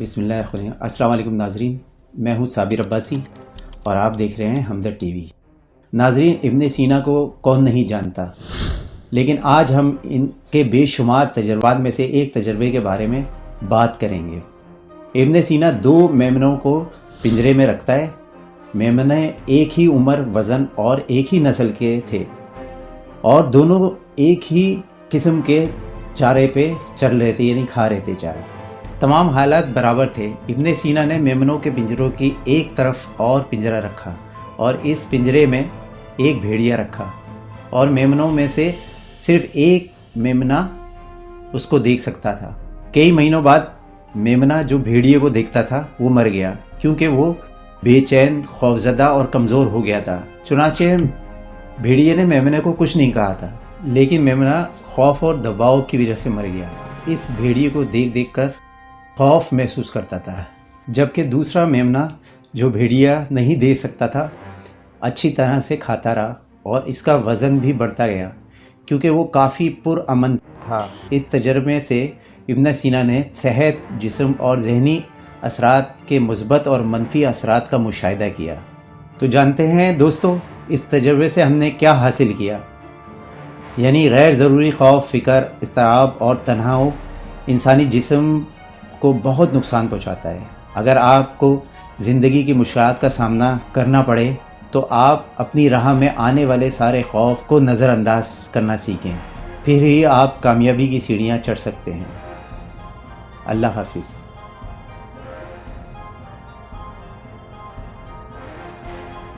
بسم اللہ الرحمن الرحیم۔ السلام علیکم ناظرین، میں ہوں صابر عباسی اور آپ دیکھ رہے ہیں ہمدرد ٹی وی۔ ناظرین، ابن سینا کو کون نہیں جانتا، لیکن آج ہم ان کے بے شمار تجربات میں سے ایک تجربے کے بارے میں بات کریں گے۔ ابن سینا 2 میمنوں کو پنجرے میں رکھتا ہے۔ میمنے ایک ہی عمر، وزن اور ایک ہی نسل کے تھے اور دونوں ایک ہی قسم کے چارے پہ چل رہے تھے، یعنی کھا رہے تھے چارہ۔ تمام حالات برابر تھے۔ ابن سینا نے میمنوں کے پنجروں کی ایک طرف اور پنجرہ رکھا اور اس پنجرے میں ایک بھیڑیا رکھا، اور میمنوں میں سے صرف ایک میمنا اس کو دیکھ سکتا تھا۔ کئی مہینوں بعد میمنا جو بھیڑیے کو دیکھتا تھا وہ مر گیا، کیونکہ وہ بے چین، خوفزدہ اور کمزور ہو گیا تھا۔ چنانچہ بھیڑیے نے میمنے کو کچھ نہیں کہا تھا، لیکن میمنا خوف اور دباؤ کی وجہ سے مر گیا۔ اس بھیڑیے کو دیکھ دیکھ کر خوف محسوس کرتا تھا، جبکہ دوسرا میمنا جو بھیڑیا نہیں دے سکتا تھا اچھی طرح سے کھاتا رہا، اور اس کا وزن بھی بڑھتا گیا کیونکہ وہ کافی پرامن تھا۔ اس تجربے سے ابن سینا نے صحت، جسم اور ذہنی اثرات کے مثبت اور منفی اثرات کا مشاہدہ کیا۔ تو جانتے ہیں دوستو، اس تجربے سے ہم نے کیا حاصل کیا؟ یعنی غیر ضروری خوف، فکر، اضطراب اور تناؤ انسانی جسم کو بہت نقصان پہنچاتا ہے۔ اگر آپ کو زندگی کی مشکلات کا سامنا کرنا پڑے تو آپ اپنی راہ میں آنے والے سارے خوف کو نظر انداز کرنا سیکھیں، پھر ہی آپ کامیابی کی سیڑھیاں چڑھ سکتے ہیں۔ اللہ حافظ۔